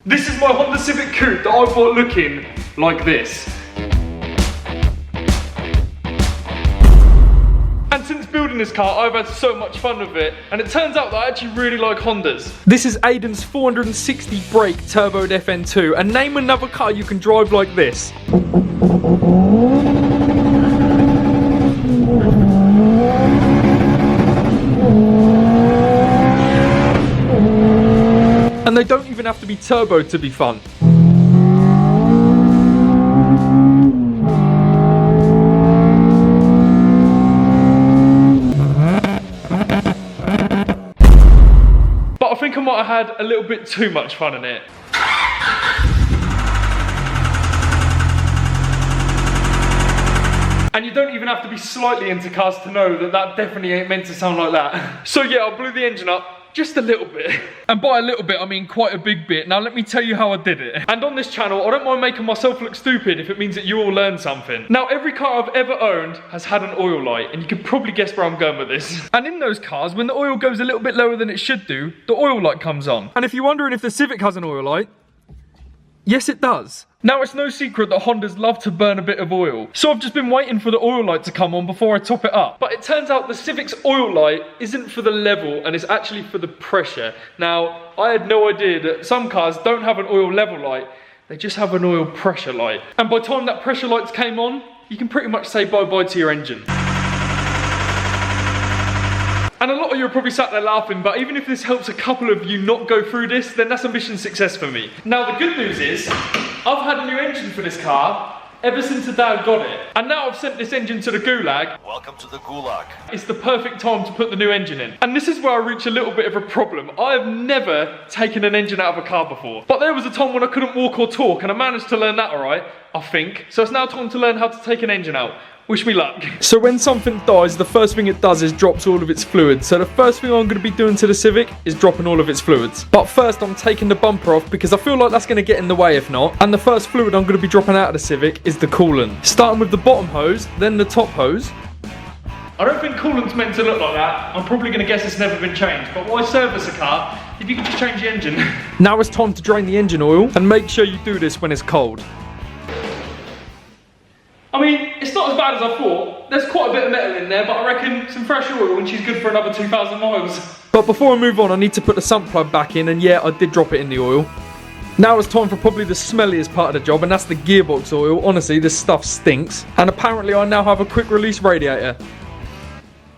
This is my Honda Civic Coupe that I bought looking like this. And since building this car, I've had so much fun with it, and it turns out that I actually really like Hondas. This is Aiden's 460 brake turboed FN2, and name another car you can drive like this. And they don't even have to be turbo to be fun. But I think I might have had a little bit too much fun in it. And you don't even have to be slightly into cars to know that that definitely ain't meant to sound like that. So yeah, I blew the engine up just a little bit. And by a little bit, I mean quite a big bit. Now let me tell you how I did it. And on this channel, I don't mind making myself look stupid if it means that you all learn something. Now every car I've ever owned has had an oil light, and you can probably guess where I'm going with this. And in those cars, when the oil goes a little bit lower than it should do, the oil light comes on. And if you're wondering if the Civic has an oil light, yes it does. Now it's no secret that Hondas love to burn a bit of oil, so I've just been waiting for the oil light to come on before I top it up. But it turns out the Civic's oil light isn't for the level, and it's actually for the pressure. Now, I had no idea that some cars don't have an oil level light, they just have an oil pressure light. And by the time that pressure light came on, you can pretty much say bye-bye to your engine. And a lot of you are probably sat there laughing, but even if this helps a couple of you not go through this, then that's a mission success for me. Now the good news is, I've had a new engine for this car ever since the Dad got it. And now I've sent this engine to the gulag. Welcome to the gulag. It's the perfect time to put the new engine in. And this is where I reach a little bit of a problem. I have never taken an engine out of a car before. But there was a time when I couldn't walk or talk, and I managed to learn that alright, I think. So it's now time to learn how to take an engine out. Wish me luck. So when something dies, the first thing it does is drops all of its fluids. So the first thing I'm going to be doing to the Civic is dropping all of its fluids. But first I'm taking the bumper off because I feel like that's going to get in the way if not. And the first fluid I'm going to be dropping out of the Civic is the coolant. Starting with the bottom hose, then the top hose. I don't think coolant's meant to look like that. I'm probably going to guess it's never been changed. But why service a car if you can just change the engine? Now it's time to drain the engine oil, and make sure you do this when it's cold. I mean, it's not as bad as I thought. There's quite a bit of metal in there, but I reckon some fresh oil and she's good for another 2,000 miles. But before I move on, I need to put the sump plug back in, and yeah, I did drop it in the oil. Now it's time for probably the smelliest part of the job, and that's the gearbox oil. Honestly, this stuff stinks. And apparently I now have a quick release radiator.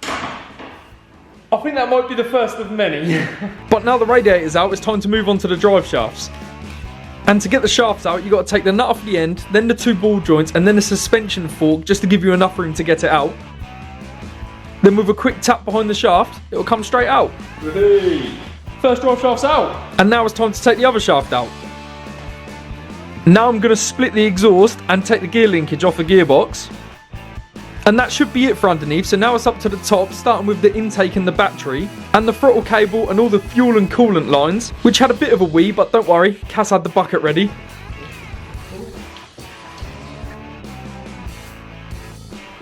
I think that might be the first of many. But now the radiator's out, it's time to move on to the drive shafts. And to get the shafts out, you've got to take the nut off the end, then the two ball joints, and then the suspension fork, just to give you enough room to get it out. Then with a quick tap behind the shaft, it'll come straight out. Hey. First drive shaft's out. And now it's time to take the other shaft out. Now I'm going to split the exhaust and take the gear linkage off the gearbox. And that should be it for underneath. So now it's up to the top, starting with the intake and the battery, and the throttle cable and all the fuel and coolant lines, which had a bit of a wee, but don't worry, Cass had the bucket ready.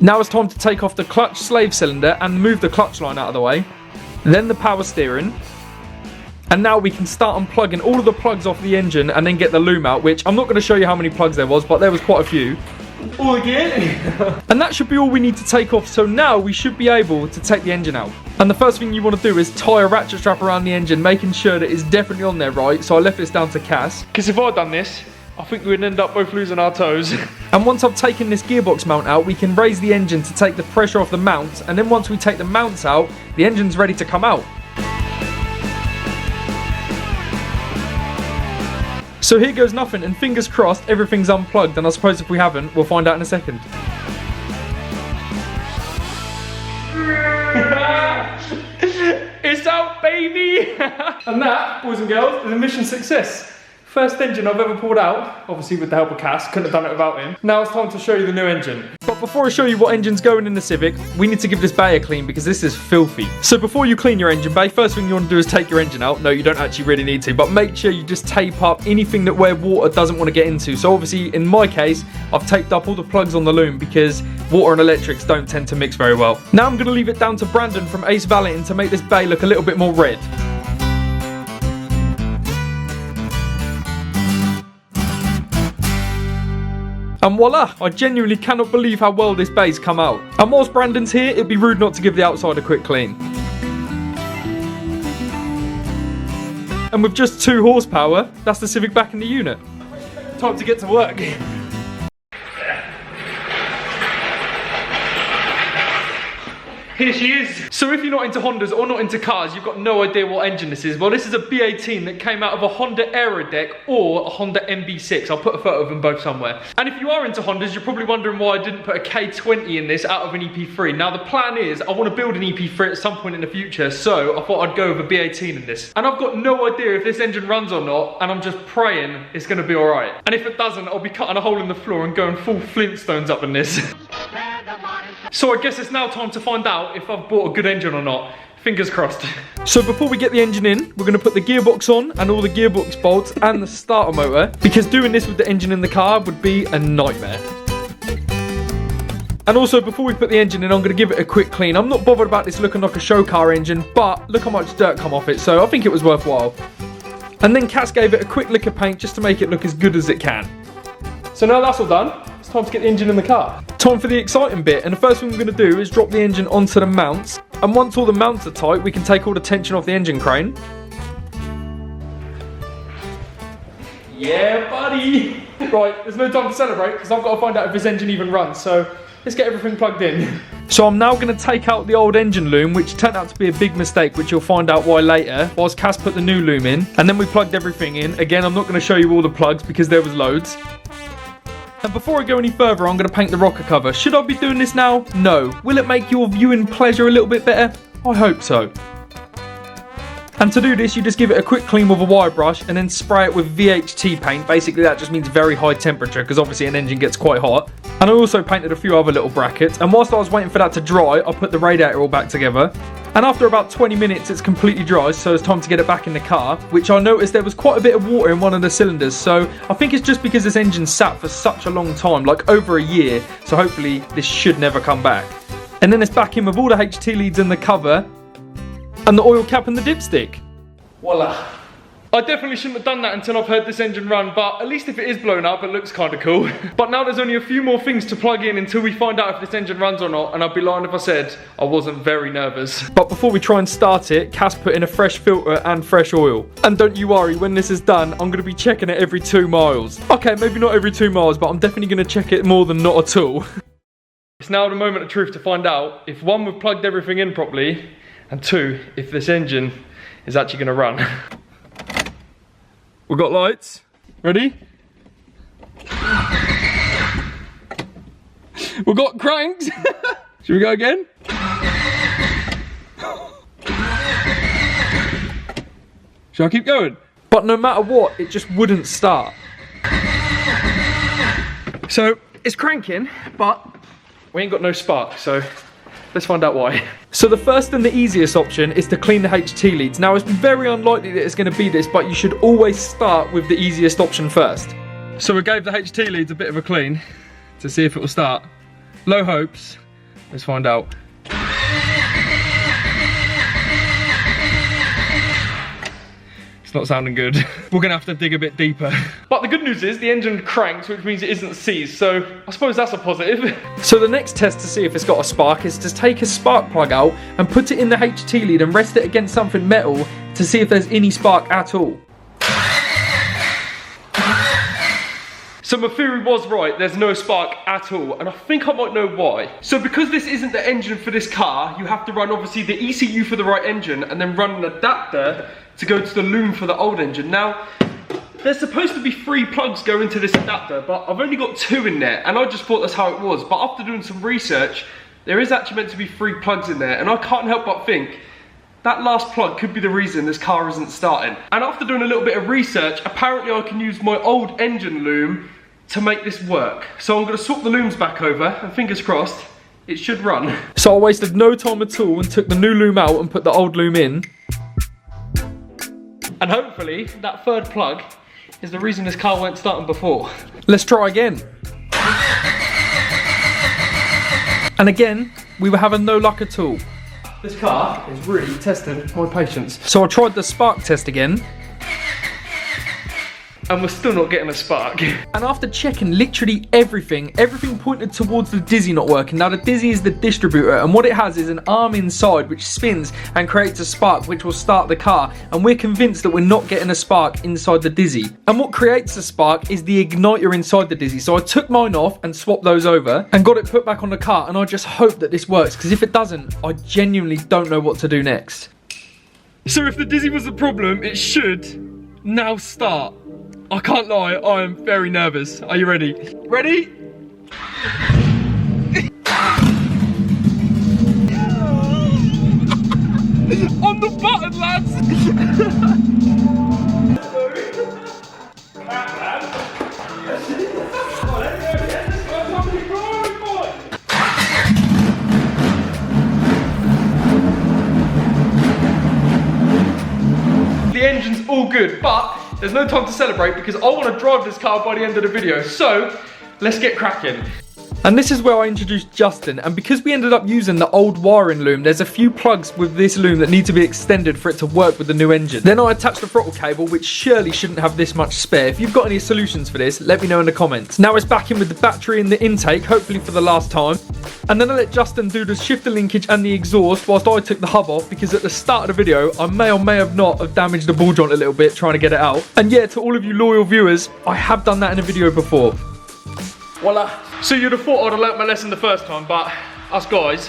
Now it's time to take off the clutch slave cylinder and move the clutch line out of the way. Then the power steering. And now we can start unplugging all of the plugs off the engine and then get the loom out, which I'm not going to show you how many plugs there was, but there was quite a few. All again. And that should be all we need to take off, so now we should be able to take the engine out. And the first thing you want to do is tie a ratchet strap around the engine, making sure that it's definitely on there right. So I left this down to Cass, because if I'd done this, I think we'd end up both losing our toes. And once I've taken this gearbox mount out, we can raise the engine to take the pressure off the mounts, and then once we take the mounts out, the engine's ready to come out. So here goes nothing, and fingers crossed everything's unplugged, and I suppose if we haven't, we'll find out in a second. It's out, baby! And that, boys and girls, is a mission success. First engine I've ever pulled out, obviously with the help of Cass, couldn't have done it without him. Now it's time to show you the new engine. But before I show you what engine's going in the Civic, we need to give this bay a clean because this is filthy. So before you clean your engine bay, first thing you want to do is take your engine out. No, you don't actually really need to, but make sure you just tape up anything that where water doesn't want to get into. So obviously, in my case, I've taped up all the plugs on the loom because water and electrics don't tend to mix very well. Now I'm going to leave it down to Brandon from Ace Valeting to make this bay look a little bit more red. And voila, I genuinely cannot believe how well this bay's come out. And whilst Brandon's here, it'd be rude not to give the outside a quick clean. And with just 2 horsepower, that's the Civic back in the unit. Time to get to work. Here she is. So if you're not into Hondas or not into cars, you've got no idea what engine this is. Well, this is a B18 that came out of a Honda Aerodeck or a Honda MB6. I'll put a photo of them both somewhere. And if you are into Hondas, you're probably wondering why I didn't put a K20 in this out of an EP3. Now the plan is, I want to build an EP3 at some point in the future, so I thought I'd go with a B18 in this. And I've got no idea if this engine runs or not, and I'm just praying it's going to be alright. And if it doesn't, I'll be cutting a hole in the floor and going full Flintstones up in this. So I guess it's now time to find out if I've bought a good engine or not. Fingers crossed. So before we get the engine in, we're going to put the gearbox on and all the gearbox bolts and the starter motor, because doing this with the engine in the car would be a nightmare. And also, before we put the engine in, I'm going to give it a quick clean. I'm not bothered about this looking like a show car engine, but look how much dirt come off it, so I think it was worthwhile. And then Cass gave it a quick lick of paint just to make it look as good as it can. So now that's all done, it's time to get the engine in the car. Time for the exciting bit, and the first thing we're going to do is drop the engine onto the mounts. And once all the mounts are tight, we can take all the tension off the engine crane. Yeah, buddy! Right, there's no time to celebrate, because I've got to find out if this engine even runs, so let's get everything plugged in. So I'm now going to take out the old engine loom, which turned out to be a big mistake, which you'll find out why later, whilst Cass put the new loom in. And then we plugged everything in. Again, I'm not going to show you all the plugs, because there was loads. And before I go any further, I'm going to paint the rocker cover. Should I be doing this now? No. Will it make your viewing pleasure a little bit better? I hope so. And to do this, you just give it a quick clean with a wire brush and then spray it with VHT paint. Basically, that just means very high temperature, because obviously an engine gets quite hot. And I also painted a few other little brackets. And whilst I was waiting for that to dry, I put the radiator all back together. And after about 20 minutes, it's completely dry, so it's time to get it back in the car, which I noticed there was quite a bit of water in one of the cylinders. So I think it's just because this engine sat for such a long time, like over a year. So hopefully this should never come back. And then it's back in with all the HT leads in the cover and the oil cap and the dipstick. Voila. I definitely shouldn't have done that until I've heard this engine run, but at least if it is blown up, it looks kind of cool. But now there's only a few more things to plug in until we find out if this engine runs or not, and I'd be lying if I said I wasn't very nervous. But before we try and start it, Cass put in a fresh filter and fresh oil. And don't you worry, when this is done, I'm going to be checking it every 2 miles. Okay, maybe not every 2 miles, but I'm definitely going to check it more than not at all. It's now the moment of truth to find out if 1, we've plugged everything in properly, and 2, if this engine is actually going to run. We've got lights. Ready? We've got cranks. Should we go again? Should I keep going? But no matter what, it just wouldn't start. So it's cranking, but we ain't got no spark, so let's find out why. So the first and the easiest option is to clean the HT leads. Now it's very unlikely that it's going to be this, but you should always start with the easiest option first. So we gave the HT leads a bit of a clean to see if it will start. Low hopes. Let's find out. It's not sounding good. We're gonna have to dig a bit deeper. But the good news is the engine cranks, which means it isn't seized, so I suppose that's a positive. So the next test to see if it's got a spark is to take a spark plug out and put it in the HT lead and rest it against something metal to see if there's any spark at all. So my theory was right, there's no spark at all, and I think I might know why. So because this isn't the engine for this car, you have to run obviously the ECU for the right engine and then run an adapter to go to the loom for the old engine. Now, there's supposed to be 3 plugs going to this adapter, but I've only got 2 in there, and I just thought that's how it was. But after doing some research, there is actually meant to be 3 plugs in there, and I can't help but think that last plug could be the reason this car isn't starting. And after doing a little bit of research, apparently I can use my old engine loom to make this work. So I'm gonna swap the looms back over, and fingers crossed, it should run. So I wasted no time at all and took the new loom out and put the old loom in. And hopefully, that 3rd plug is the reason this car weren't starting before. Let's try again. And again, we were having no luck at all. This car is really testing my patience. So I tried the spark test again. and we're still not getting a spark. And after checking literally everything pointed towards the Dizzy not working. Now the Dizzy is the distributor, and what it has is an arm inside which spins and creates a spark which will start the car, and we're convinced that we're not getting a spark inside the Dizzy. And what creates the spark is the igniter inside the Dizzy. So I took mine off and swapped those over and got it put back on the car, and I just hope that this works, because if it doesn't, I genuinely don't know what to do next. So if the Dizzy was the problem, it should now start. I can't lie, I am very nervous. Are you ready? Ready? On the button, lads! The engine's all good, but there's no time to celebrate because I want to drive this car by the end of the video. So, let's get cracking. And this is where I introduced Justin, and because we ended up using the old wiring loom, there's a few plugs with this loom that need to be extended for it to work with the new engine. Then I attached the throttle cable, which surely shouldn't have this much spare. If you've got any solutions for this, let me know in the comments. Now it's back in with the battery and the intake, hopefully for the last time. And then I let Justin do the shifter linkage and the exhaust whilst I took the hub off, because at the start of the video, I may or may have not have damaged the ball joint a little bit trying to get it out. And yeah, to all of you loyal viewers, I have done that in a video before. Voila. So you'd have thought I'd have learnt my lesson the first time, but us guys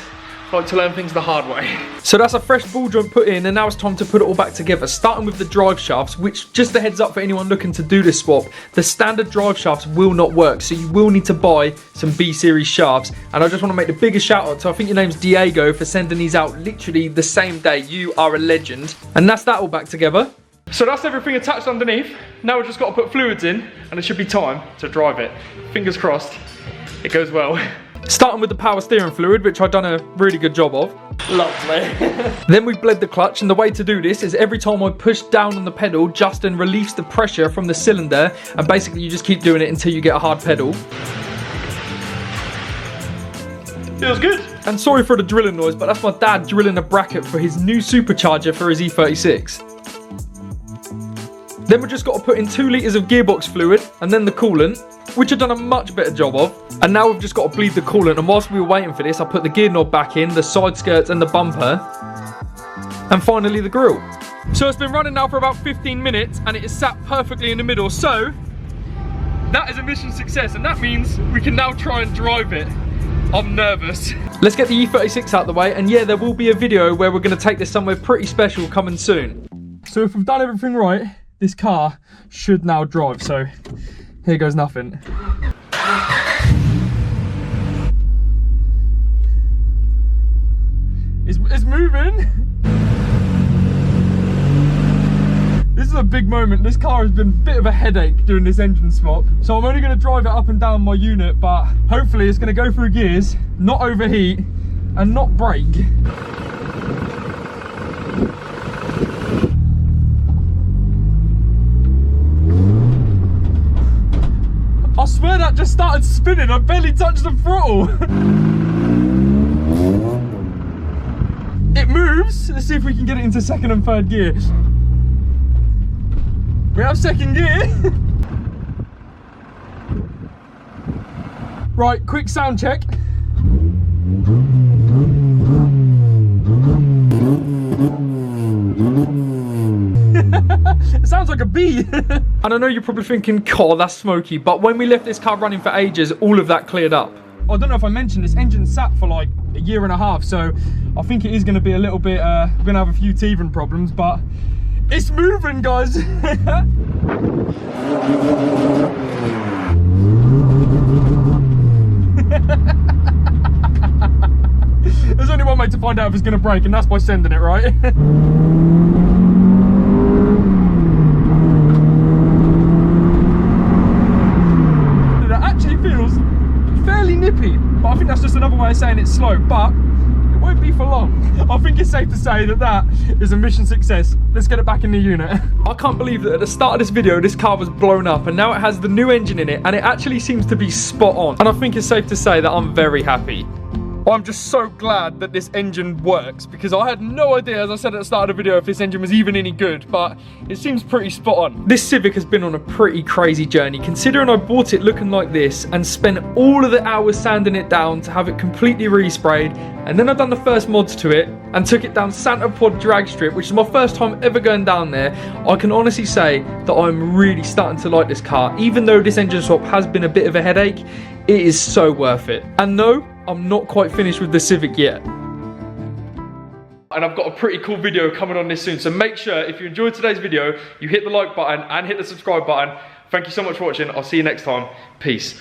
like to learn things the hard way. So that's a fresh ball joint put in, and now it's time to put it all back together, starting with the drive shafts, which, just a heads up for anyone looking to do this swap, the standard drive shafts will not work, so you will need to buy some B-series shafts. And I just want to make the biggest shout out to, I think your name's Diego, for sending these out literally the same day. You are a legend. And that's that all back together. So that's everything attached underneath. Now we've just got to put fluids in, and it should be time to drive it. Fingers crossed, it goes well. Starting with the power steering fluid, which I've done a really good job of. Lovely. Then we bled the clutch, and the way to do this is every time I push down on the pedal, Justin releases the pressure from the cylinder, and basically you just keep doing it until you get a hard pedal. Feels good. And sorry for the drilling noise, but that's my dad drilling a bracket for his new supercharger for his E36. Then we've just got to put in 2 litres of gearbox fluid and then the coolant, which I've done a much better job of. And now we've just got to bleed the coolant, and whilst we were waiting for this, I put the gear knob back in, the side skirts and the bumper, and finally the grille. So it's been running now for about 15 minutes and it is sat perfectly in the middle. So that is a mission success, and that means we can now try and drive it. I'm nervous. Let's get the E36 out the way, and yeah, there will be a video where we're going to take this somewhere pretty special coming soon. So if we've done everything right, this car should now drive, so here goes nothing. It's moving. This is a big moment. This car has been a bit of a headache doing this engine swap. So I'm only going to drive it up and down my unit, but hopefully it's going to go through gears, not overheat, and not break. I swear that just started spinning. I barely touched the throttle. It moves. Let's see if we can get it into second and third gear. We have second gear. Right, quick sound check. It sounds like a bee. And I know you're probably thinking, God, that's smoky, but when we left this car running for ages, all of that cleared up. I don't know if I mentioned this engine sat for like a year and a half, so I think it is going to be a little bit, we're going to have a few teething problems, but it's moving, guys. There's only one way to find out if it's going to break, and that's by sending it, right? Fairly nippy, but I think that's just another way of saying it's slow, but it won't be for long. I think it's safe to say that that is a mission success. Let's get it back in the unit. I can't believe that at the start of this video this car was blown up, and now it has the new engine in it, and it actually seems to be spot on, and I think it's safe to say that I'm very happy. I'm just so glad that this engine works, because I had no idea, as I said at the start of the video, if this engine was even any good, but it seems pretty spot on. This Civic has been on a pretty crazy journey, considering I bought it looking like this and spent all of the hours sanding it down to have it completely resprayed, and then I've done the first mods to it and took it down Santa Pod drag strip, which is my first time ever going down there. I can honestly say that I'm really starting to like this car. Even though this engine swap has been a bit of a headache, it is so worth it. And no, I'm not quite finished with the Civic yet. And I've got a pretty cool video coming on this soon, so make sure if you enjoyed today's video, you hit the like button and hit the subscribe button. Thank you so much for watching. I'll see you next time. Peace.